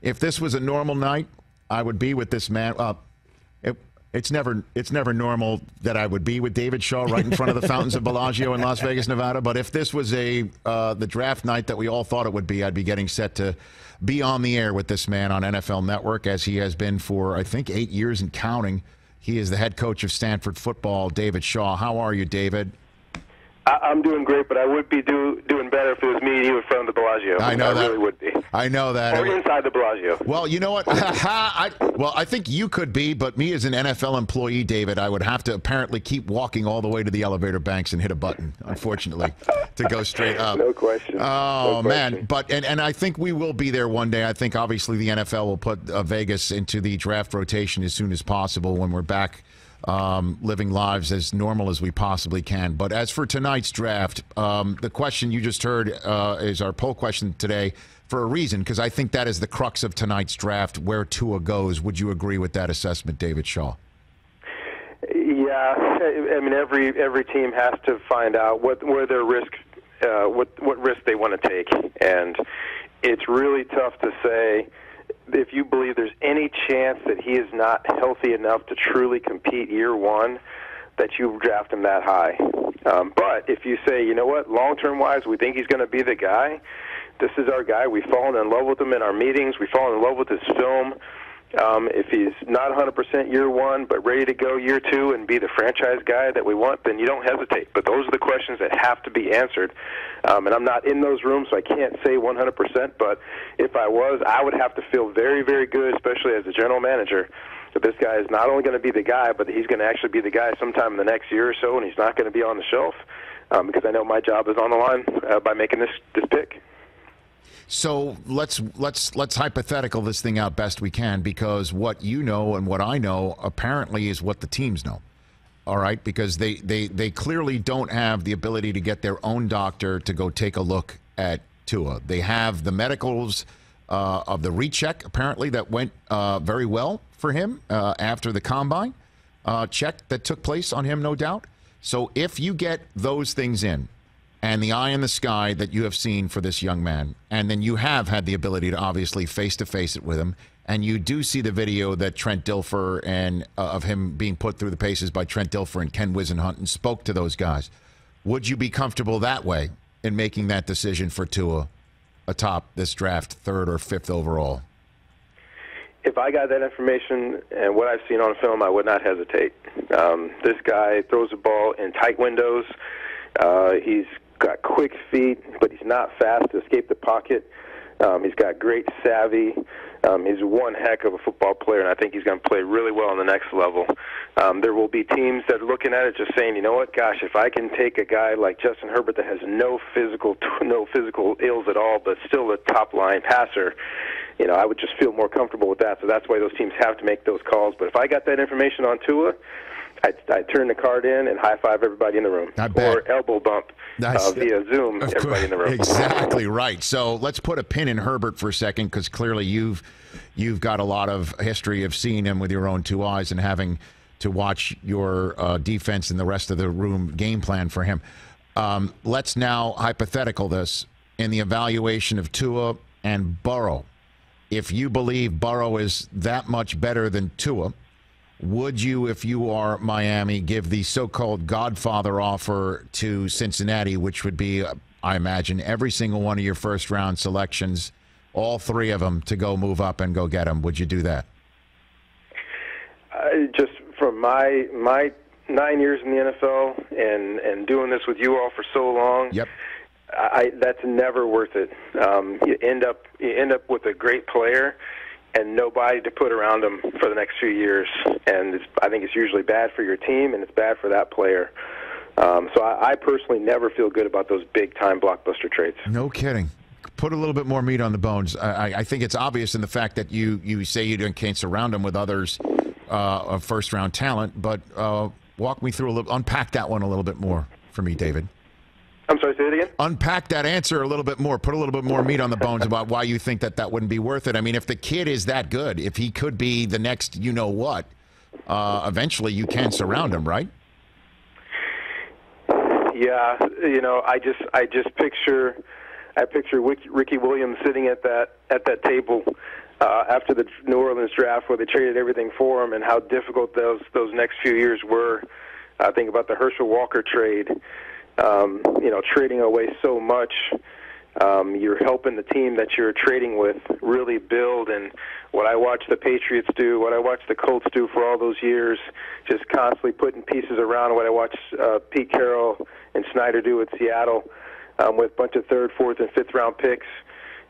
If this was a normal night, I would be with this man. It's never normal that I would be with David Shaw right in front of the fountains of Bellagio in Las Vegas, Nevada. But if this was the draft night that we all thought it would be, I'd be getting set to be on the air with this man on NFL Network, as he has been for, I think, 8 years and counting. He is the head coach of Stanford football, David Shaw. How are you, David? I'm doing great, but I would be doing better if it was me and you in front of the Bellagio. I know that. I really would be. I know that. Or inside the Bellagio. Well, you know what? I think you could be, but me as an NFL employee, David, I would have to apparently keep walking all the way to the elevator banks and hit a button, unfortunately, to go straight up. No question. Oh, no question. man. But and I think we will be there one day. I think, obviously, the NFL will put Vegas into the draft rotation as soon as possible when we're back living lives as normal as we possibly can. But as for tonight's draft, the question you just heard is our poll question today for a reason, because I think that is the crux of tonight's draft, where Tua goes. Would you agree with that assessment, David Shaw? Yeah, I mean every team has to find out where their risk, what risk they want to take, and it's really tough to say. If you believe there's any chance that he is not healthy enough to truly compete year one, that you draft him that high. But if you say, you know what, long-term wise, we think he's going to be the guy, this is our guy, we've fallen in love with him in our meetings, we've fallen in love with his film. If he's not 100% year one, but ready to go year two and be the franchise guy that we want, then you don't hesitate. But those are the questions that have to be answered. And I'm not in those rooms, so I can't say 100%. But if I was, I would have to feel very, very good, especially as a general manager, that this guy is not only going to be the guy, but that he's going to actually be the guy sometime in the next year or so, and he's not going to be on the shelf, because I know my job is on the line by making this pick. So let's hypothetical this thing out best we can, because what you know and what I know apparently is what the teams know. All right, because they clearly don't have the ability to get their own doctor to go take a look at Tua. They have the medicals of the recheck apparently that went very well for him after the combine check that took place on him, no doubt. So if you get those things in, and the eye in the sky that you have seen for this young man, and then you have had the ability to obviously face-to-face it with him, and you do see the video that Trent Dilfer and of him being put through the paces by Trent Dilfer and Ken Wisenhunt and spoke to those guys, would you be comfortable that way in making that decision for Tua atop this draft, 3rd or 5th overall? If I got that information and what I've seen on film, I would not hesitate. This guy throws the ball in tight windows. He's got quick feet, but he's not fast to escape the pocket. He's got great savvy. He's one heck of a football player, and I think he's going to play really well on the next level. There will be teams that are looking at it just saying, you know what, gosh, if I can take a guy like Justin Herbert that has no physical ills at all, but still a top-line passer, you know, I would just feel more comfortable with that. So that's why those teams have to make those calls. But if I got that information on Tua, I'd turn the card in and high-five everybody in the room. Or elbow bump via Zoom everybody in the room. Exactly right. So let's put a pin in Herbert for a second, because clearly you've got a lot of history of seeing him with your own two eyes and having to watch your defense and the rest of the room game plan for him. Let's now hypothetical this in the evaluation of Tua and Burrow. If you believe Burrow is that much better than Tua, would you, if you are Miami, give the so-called Godfather offer to Cincinnati, which would be, I imagine, every single one of your first-round selections, all 3 of them, to go move up and go get them? Would you do that? Just from my 9 years in the NFL and doing this with you all for so long, yep. That's never worth it. You end up with a great player and nobody to put around them for the next few years. And I think it's usually bad for your team, and it's bad for that player. So I personally never feel good about those big-time blockbuster trades. No kidding. Put a little bit more meat on the bones. I think it's obvious in the fact that you say you can't surround them with others of first-round talent, but walk me through unpack that one a little bit more for me, David. I'm sorry, say it again? Unpack that answer a little bit more. Put a little bit more meat on the bones about why you think that wouldn't be worth it. I mean, if the kid is that good, if he could be the next you-know-what, eventually you can surround him, right? Yeah, you know, I just picture Ricky Williams sitting at that table after the New Orleans draft where they traded everything for him and how difficult those next few years were. I think about the Herschel Walker trade, trading away so much. You're helping the team that you're trading with really build. And what I watched the Patriots do, what I watched the Colts do for all those years, just constantly putting pieces around, what I watched Pete Carroll and Snyder do with Seattle with a bunch of third, fourth, and fifth-round picks.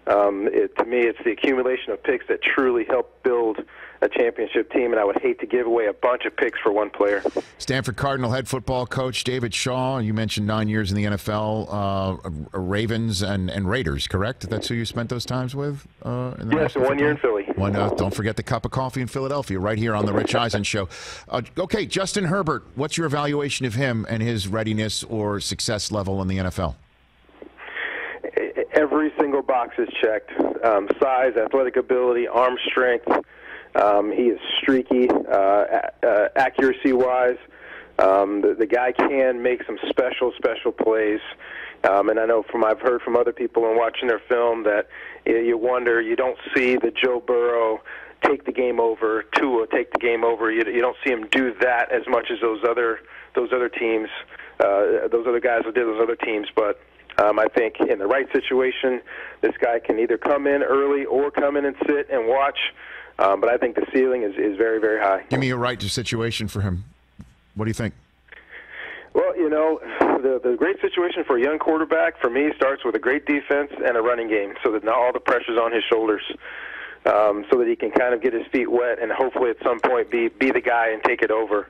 To me, it's the accumulation of picks that truly help build a championship team, and I would hate to give away a bunch of picks for one player. Stanford Cardinal head football coach David Shaw, you mentioned 9 years in the NFL, Ravens and Raiders, correct? That's who you spent those times with? Yes, and 1 year in Philly. Don't forget the cup of coffee in Philadelphia, right here on the Rich Eisen Show. Okay, Justin Herbert, what's your evaluation of him and his readiness or success level in the NFL? Every single box is checked. Size, athletic ability, arm strength. He is streaky, accuracy-wise. The guy can make some special plays. And I know I've heard from other people and watching their film that you wonder, you don't see the Joe Burrow take the game over, Tua take the game over. You don't see him do that as much as those other teams, those other guys who did those other teams. But I think in the right situation, this guy can either come in early or come in and sit and watch. But I think the ceiling is very, very high. Give me a right situation for him. What do you think? Well, the great situation for a young quarterback, for me, starts with a great defense and a running game so that not all the pressure's on his shoulders, so that he can kind of get his feet wet and hopefully at some point be the guy and take it over.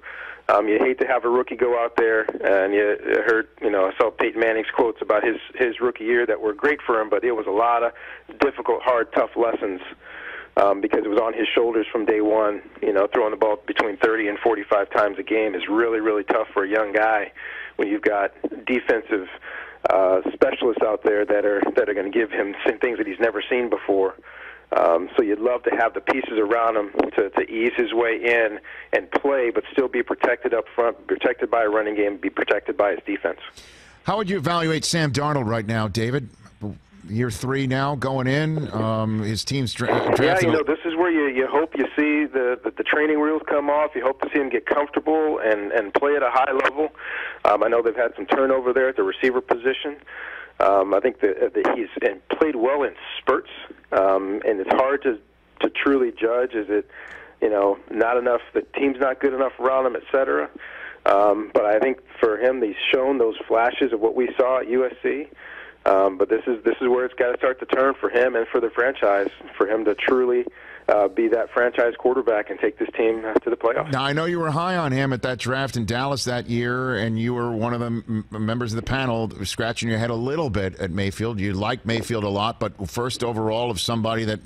You hate to have a rookie go out there, and you heard, I saw Peyton Manning's quotes about his rookie year that were great for him, but it was a lot of difficult, hard, tough lessons. Because it was on his shoulders from day one. Throwing the ball between 30 and 45 times a game is really, really tough for a young guy when you've got defensive specialists out there that are going to give him things that he's never seen before. So you'd love to have the pieces around him to ease his way in and play, but still be protected up front, protected by a running game, be protected by his defense. How would you evaluate Sam Darnold right now, David? Year 3 now, going in. His team's drafted. Yeah, this is where you hope you see the training wheels come off. You hope to see him get comfortable and play at a high level. I know they've had some turnover there at the receiver position. I think that he's played well in spurts, and it's hard to truly judge. Is it, not enough? The team's not good enough around him, et cetera. But I think for him, he's shown those flashes of what we saw at USC. But this is where it's got to start to turn for him and for the franchise, for him to truly be that franchise quarterback and take this team to the playoffs. Now, I know you were high on him at that draft in Dallas that year, and you were one of the members of the panel that was scratching your head a little bit at Mayfield. You liked Mayfield a lot, but first overall of somebody that,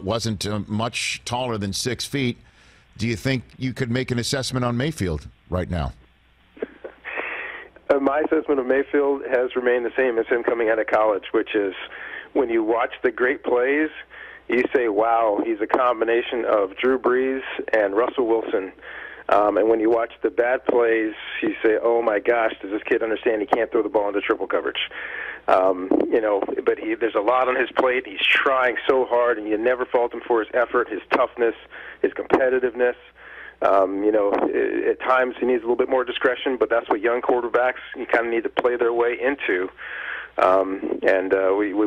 wasn't much taller than 6 feet, do you think you could make an assessment on Mayfield right now? My assessment of Mayfield has remained the same as him coming out of college, which is when you watch the great plays, you say, wow, he's a combination of Drew Brees and Russell Wilson. And when you watch the bad plays, you say, oh, my gosh, does this kid understand he can't throw the ball into triple coverage? But there's a lot on his plate. He's trying so hard, and you never fault him for his effort, his toughness, his competitiveness. At times he needs a little bit more discretion, but that's what young quarterbacks, you kind of need to play their way into.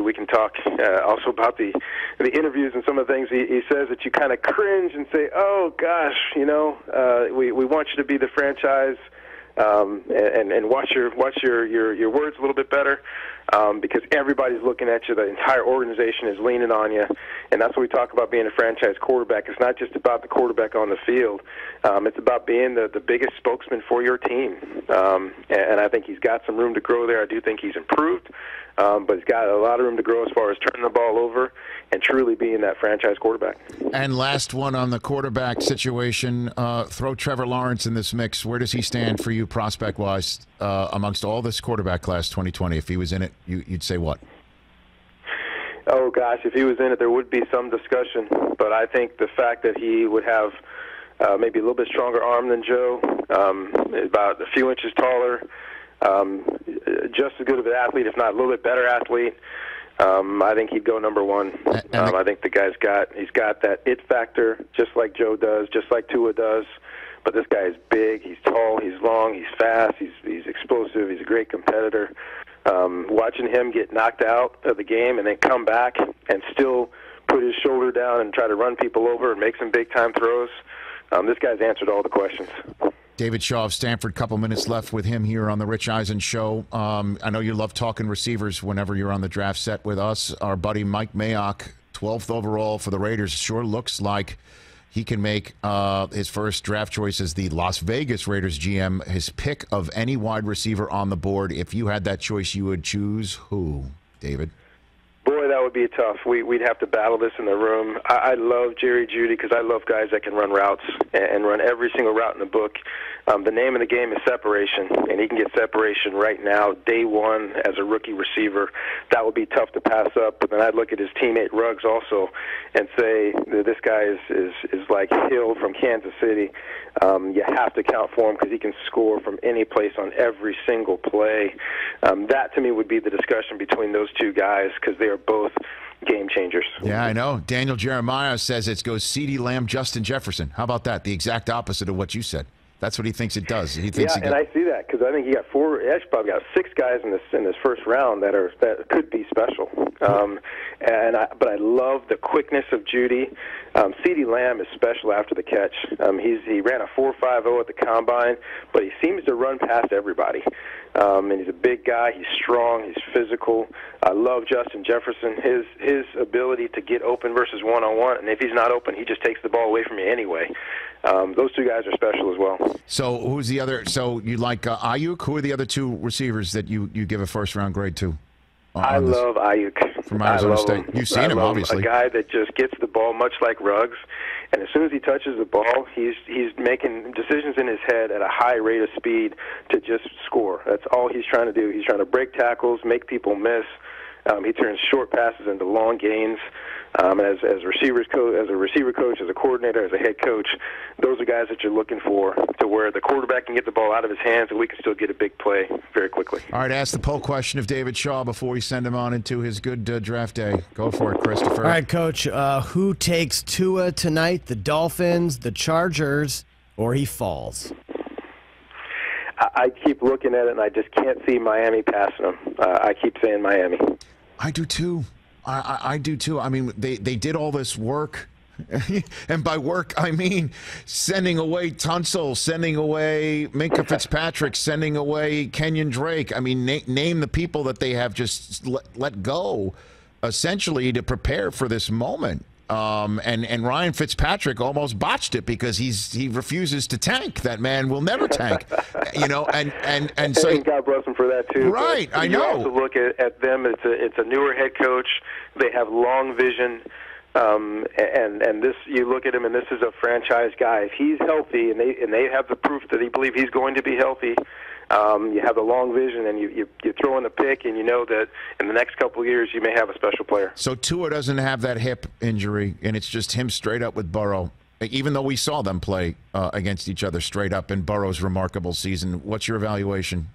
We can talk also about the interviews and some of the things he says that you kind of cringe and say, oh, gosh, we want you to be the franchise and watch your words a little bit better because everybody's looking at you. The entire organization is leaning on you, and that's what we talk about being a franchise quarterback. It's not just about the quarterback on the field. It's about being the biggest spokesman for your team, and I think he's got some room to grow there. I do think he's improved, but he's got a lot of room to grow as far as turning the ball over and truly being that franchise quarterback. And last one on the quarterback situation, throw Trevor Lawrence in this mix. Where does he stand for you prospect-wise amongst all this quarterback class 2020? If he was in it, you'd say what? Oh, gosh, if he was in it, there would be some discussion. But I think the fact that he would have maybe a little bit stronger arm than Joe, about a few inches taller, just as good of an athlete, if not a little bit better athlete, I think he'd go number one. I think the guy's he's got that it factor, just like Joe does, just like Tua does. But this guy is big, he's tall, he's long, he's fast, he's explosive, he's a great competitor. Watching him get knocked out of the game and then come back and still put his shoulder down and try to run people over and make some big-time throws, this guy's answered all the questions. David Shaw of Stanford, couple minutes left with him here on the Rich Eisen Show. I know you love talking receivers whenever you're on the draft set with us. Our buddy Mike Mayock, 12th overall for the Raiders, sure looks like he can make his first draft choice as the Las Vegas Raiders GM his pick of any wide receiver on the board. If you had that choice, you would choose who, David? Boy, that would be tough. We'd have to battle this in the room. I love Jerry Jeudy because I love guys that can run routes and run every single route in the book. The name of the game is separation, and he can get separation right now, day one, as a rookie receiver. That would be tough to pass up. But then I'd look at his teammate Ruggs also and say that this guy is like Hill from Kansas City. You have to count for him because he can score from any place on every single play. That, to me, would be the discussion between those two guys because they are both game changers. Yeah, I know. Daniel Jeremiah says it goes CeeDee Lamb, Justin Jefferson. How about that? The exact opposite of what you said. That's what he thinks it does. He thinks and I see that because I think he got actually probably got 6 guys in this first round that could be special. But I love the quickness of Jeudy. CeeDee Lamb is special after the catch. He ran a 4.50 at the combine, but he seems to run past everybody. And he's a big guy. He's strong. He's physical. I love Justin Jefferson. His ability to get open versus one-on-one, and if he's not open, he just takes the ball away from you anyway. Those two guys are special as well. So who's the other? So you like Ayuk? Who are the other 2 receivers that you give a first-round grade to? I love Ayuk. From Arizona State. You've seen him, obviously. A guy that just gets the ball much like Ruggs, and as soon as he touches the ball, he's making decisions in his head at a high rate of speed to just score. That's all he's trying to do. He's trying to break tackles, make people miss. He turns short passes into long gains. And as a receiver coach, as a coordinator, as a head coach, those are guys that you're looking for to where the quarterback can get the ball out of his hands and we can still get a big play very quickly. All right, ask the poll question of David Shaw before we send him on into his good draft day. Go for it, Christopher. All right, Coach, who takes Tua tonight, the Dolphins, the Chargers, or he falls? I keep looking at it, and I just can't see Miami passing them. I keep saying Miami. I do, too. I do, too. I mean, they did all this work. And by work, I mean sending away Tunsil, sending away Minkah Fitzpatrick, sending away Kenyon Drake. I mean, name the people that they have just let go, essentially, to prepare for this moment. And Ryan Fitzpatrick almost botched it because he refuses to tank. That man will never tank, and so and God bless him for that too. Right, I know. You also look at them. It's a newer head coach. They have long vision, and this you look at him, and this is a franchise guy. If he's healthy, and they have the proof that he believe he's going to be healthy. You have the long vision, and you throw in the pick, and you know that in the next couple of years you may have a special player. So Tua doesn't have that hip injury, and it's just him straight up with Burrow. Even though we saw them play against each other straight up in Burrow's remarkable season, what's your evaluation?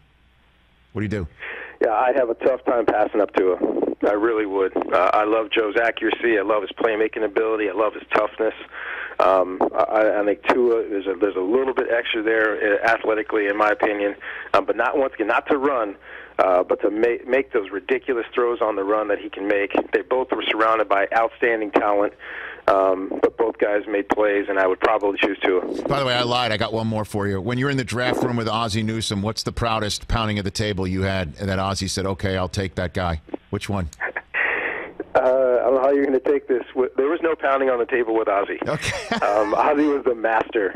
What do you do? Yeah, I'd have a tough time passing up Tua. I really would. I love Joe's accuracy. I love his playmaking ability. I love his toughness. I think Tua, there's a little bit extra there athletically, in my opinion, but not once again, not to run, but to make those ridiculous throws on the run that he can make. They both were surrounded by outstanding talent, but both guys made plays, and I would probably choose Tua. By the way, I lied. I got one more for you. When you're in the draft room with Ozzie Newsome, what's the proudest pounding of the table you had? And then Ozzie said, "Okay, I'll take that guy." Which one? I don't know how you're going to take this. There was no pounding on the table with Ozzie. Okay. Ozzie was the master.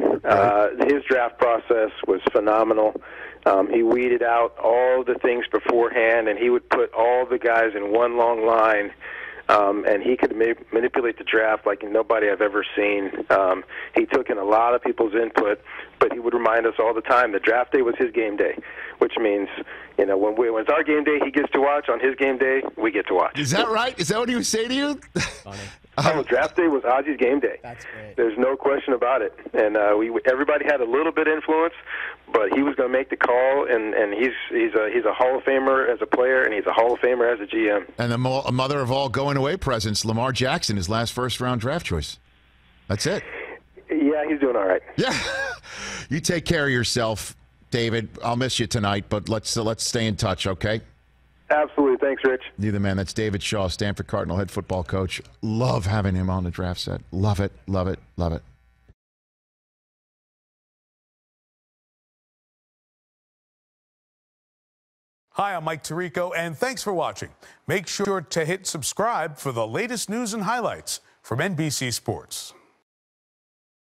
His draft process was phenomenal. He weeded out all the things beforehand, and he would put all the guys in one long line, and he could manipulate the draft like nobody I've ever seen. He took in a lot of people's input, but he would remind us all the time that draft day was his game day, which means, when it's our game day, he gets to watch. On his game day, we get to watch. Is that right? Is that what he would say to you? Funny. Oh, draft day was Ozzie's game day. That's great. There's no question about it. And everybody had a little bit of influence, but he was going to make the call. And he's a Hall of Famer as a player, and he's a Hall of Famer as a GM. And the mother of all going away presents, Lamar Jackson, his last first-round draft choice. That's it. Yeah, he's doing all right. Yeah. You take care of yourself, David. I'll miss you tonight, but let's stay in touch, okay? Absolutely. Thanks, Rich. You're the man. That's David Shaw, Stanford Cardinal head football coach. Love having him on the draft set. Love it, love it, love it. Hi, I'm Mike Tirico, and thanks for watching. Make sure to hit subscribe for the latest news and highlights from NBC Sports.